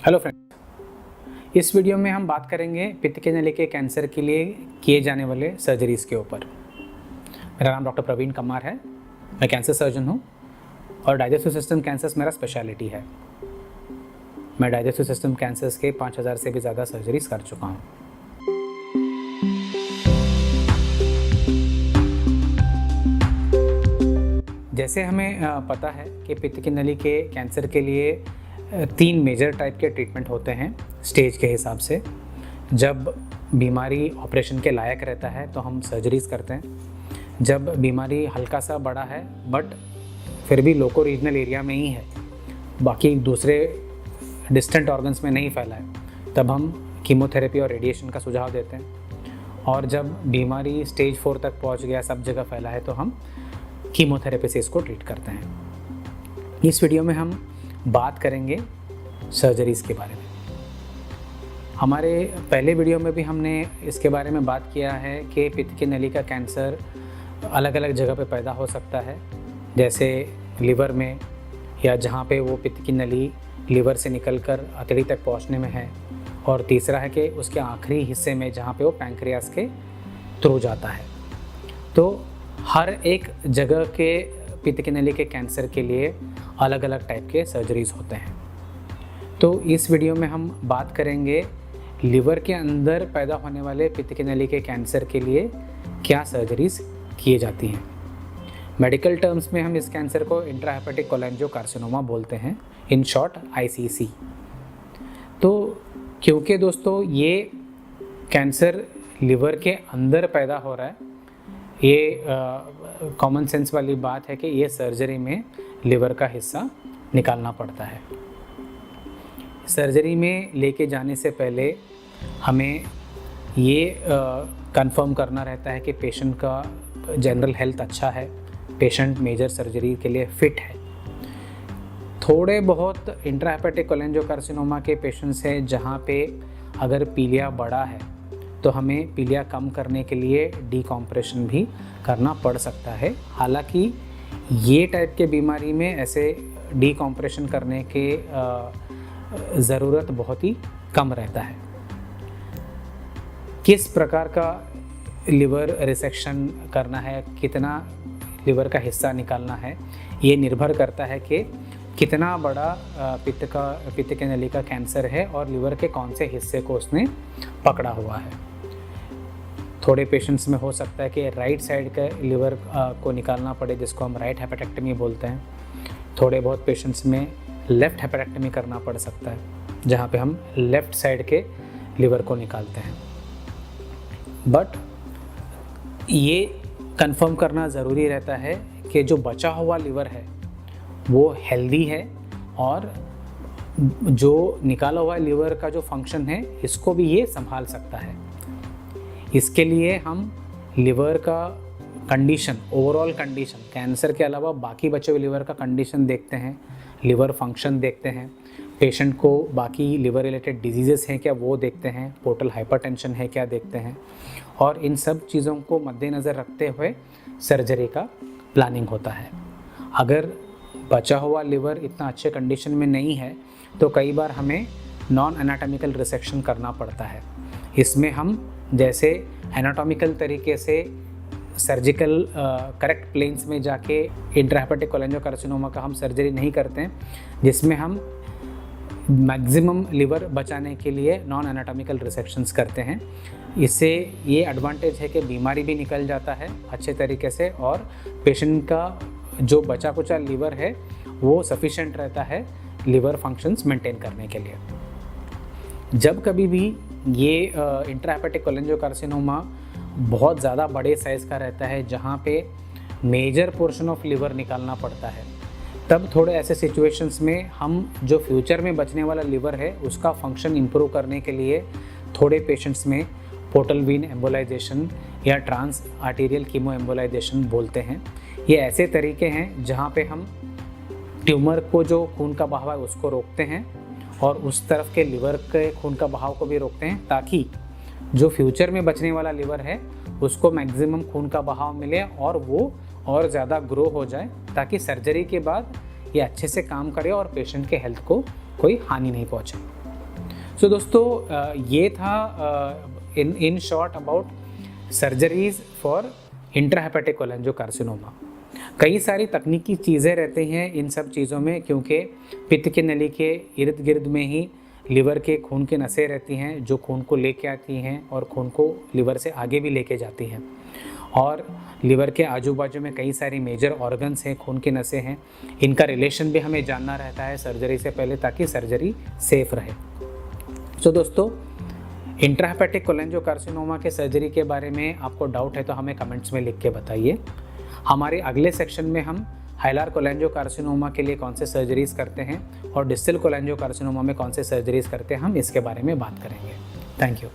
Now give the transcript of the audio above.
Hello friends, इस video में हम बात करेंगे पित्त के नली के कैंसर के लिए किए जाने वाले सर्जरीज़ के ऊपर। मेरा नाम डॉक्टर प्रवीण कमार है। मैं कैंसर सर्जन हूँ और डाइजेस्टिव सिस्टम कैंसर्स मेरा स्पेशलिटी है। मैं डाइजेस्टिव सिस्टम कैंसर्स के 5000 से भी ज़्यादा सर्जरीज़ कर चुका हूँ। जैसे हमें पता है कि पित्त की नली के कैंसर के लिए 3 मेजर टाइप के ट्रीटमेंट होते हैं स्टेज के हिसाब से। जब बीमारी ऑपरेशन के लायक रहता है तो हम सर्जरीज़ करते हैं। जब बीमारी हल्का सा बड़ा है बट फिर भी लोको रीजनल एरिया में ही है, बाकी दूसरे डिस्टेंट ऑर्गन्स में नहीं फैला है, तब हम कीमोथेरेपी और रेडिएशन का सुझाव देते हैं। और जब बीमारी स्टेज 4 तक पहुंच गया, सब जगह फैला है, तो हम कीमोथेरेपी से इसको ट्रीट करते हैं। इस वीडियो में हम बात करेंगे सर्जरीज़ के बारे में। हमारे पहले वीडियो में भी हमने इसके बारे में बात किया है कि पित्त की नली का कैंसर अलग अलग जगह पे पैदा हो सकता है, जैसे लिवर में, या जहाँ पे वो पित्त की नली लिवर से निकलकर अतड़ी तक पहुँचने में है। और तीसरा है कि उसके आखिरी हिस्से में, जहाँ पे वो पैंक्रियास के थ्रू जाता है। तो हर एक जगह के पित्त की नली के कैंसर के लिए अलग अलग टाइप के सर्जरीज़ होते हैं। तो इस वीडियो में हम बात करेंगे लिवर के अंदर पैदा होने वाले पित्त की नली के कैंसर के लिए क्या सर्जरीज़ किए जाती हैं। मेडिकल टर्म्स में हम इस कैंसर को इंट्राहेपेटिक कोलेंजियोकार्सिनोमा बोलते हैं, इन शॉर्ट ICC। तो क्योंकि दोस्तों ये कैंसर लिवर के अंदर पैदा हो रहा है, ये कॉमन सेंस वाली बात है कि ये सर्जरी में लिवर का हिस्सा निकालना पड़ता है। सर्जरी में लेके जाने से पहले हमें ये कंफर्म करना रहता है कि पेशेंट का जनरल हेल्थ अच्छा है, पेशेंट मेजर सर्जरी के लिए फिट है। थोड़े बहुत इंट्राहेपेटिक कोलेंजियोकार्सिनोमा के पेशेंट्स हैं जहाँ पे अगर पीलिया बड़ा है तो हमें पीलिया कम करने के लिए डीकॉम्प्रेशन भी करना पड़ सकता है। हालांकि ये टाइप के बीमारी में ऐसे डीकॉम्प्रेशन करने के ज़रूरत बहुत ही कम रहता है। किस प्रकार का लिवर रिसेक्शन करना है, कितना लिवर का हिस्सा निकालना है, ये निर्भर करता है कि कितना बड़ा पित्त की नली का कैंसर है और लिवर के कौन से हिस्से को उसने पकड़ा हुआ है। थोड़े पेशेंट्स में हो सकता है कि राइट साइड के लिवर को निकालना पड़े, जिसको हम राइट हेपेटेक्टमी बोलते हैं। थोड़े बहुत पेशेंट्स में लेफ़्ट हेपेटेक्टमी करना पड़ सकता है, जहाँ पे हम लेफ़्ट साइड के लिवर को निकालते हैं। बट ये कंफर्म करना ज़रूरी रहता है कि जो बचा हुआ लिवर है वो हेल्दी है, और जो निकाला हुआ लिवर का जो फंक्शन है इसको भी ये संभाल सकता है। इसके लिए हम लिवर का कंडीशन, ओवरऑल कंडीशन, कैंसर के अलावा बाकी बचे हुए लिवर का कंडीशन देखते हैं, लिवर फंक्शन देखते हैं, पेशेंट को बाकी लिवर रिलेटेड डिजीज़ेस हैं क्या वो देखते हैं, पोर्टल हाइपरटेंशन है क्या देखते हैं। और इन सब चीज़ों को मद्देनज़र रखते हुए सर्जरी का प्लानिंग होता है। अगर बचा हुआ लिवर इतना अच्छे कंडीशन में नहीं है तो कई बार हमें नॉन एनाटॉमिकल रिसेक्शन करना पड़ता है। इसमें हम जैसे एनाटॉमिकल तरीके से सर्जिकल करेक्ट प्लेन्स में जाके इंट्राहेपेटिक कोलेंजियोकार्सिनोमा का हम सर्जरी नहीं करते हैं, जिसमें हम मैक्सिमम लिवर बचाने के लिए नॉन एनाटॉमिकल रिसेक्शंस करते हैं। इससे ये एडवांटेज है कि बीमारी भी निकल जाता है अच्छे तरीके से, और पेशेंट का जो बचा कुचा लिवर है वो सफिशिएंट रहता है लिवर फंक्शंस मेंटेन करने के लिए। जब कभी भी ये इंट्राहेपेटिक कोलेंजियोकार्सिनोमा बहुत ज़्यादा बड़े साइज़ का रहता है, जहाँ पे मेजर पोर्शन ऑफ लिवर निकालना पड़ता है, तब थोड़े ऐसे सिचुएशंस में हम जो फ्यूचर में बचने वाला लिवर है उसका फंक्शन इम्प्रूव करने के लिए थोड़े पेशेंट्स में पोर्टल वीन एम्बोलाइजेशन या ट्रांस आर्टीरियल कीमो एम्बोलाइजेशन बोलते हैं। ये ऐसे तरीके हैं जहाँ पे हम ट्यूमर को, जो खून का बहाव है, उसको रोकते हैं और उस तरफ के लिवर के खून का बहाव को भी रोकते हैं, ताकि जो फ्यूचर में बचने वाला लिवर है उसको मैक्सिमम खून का बहाव मिले और वो और ज़्यादा ग्रो हो जाए, ताकि सर्जरी के बाद ये अच्छे से काम करे और पेशेंट के हेल्थ को कोई हानि नहीं पहुँचे। सो दोस्तों ये था in short about surgeries for intrahepatic cholangiocarcinoma. कई सारी तकनीकी चीज़ें रहती हैं इन सब चीज़ों में, क्योंकि पित्त की नली के इर्द गिर्द में ही लिवर के खून की नसें रहती हैं जो खून को लेके आती हैं और खून को लिवर से आगे भी लेके जाती हैं। और लिवर के आजू बाजू में कई सारी मेजर ऑर्गन्स हैं, खून की नसें हैं, इनका रिलेशन भी हमें जानना रहता है सर्जरी से पहले, ताकि सर्जरी सेफ रहे। तो दोस्तों, इंट्राहेपेटिक कोलेंजियोकार्सिनोमा के सर्जरी के बारे में आपको डाउट है तो हमें कमेंट्स में लिख के बताइए। हमारे अगले सेक्शन में हम हाइलार कोलेंजियोकार्सिनोमा के लिए कौन से सर्जरीज करते हैं और डिस्टल कोलेंजियोकार्सिनोमा में कौन से सर्जरीज करते हैं, हम इसके बारे में बात करेंगे। Thank you.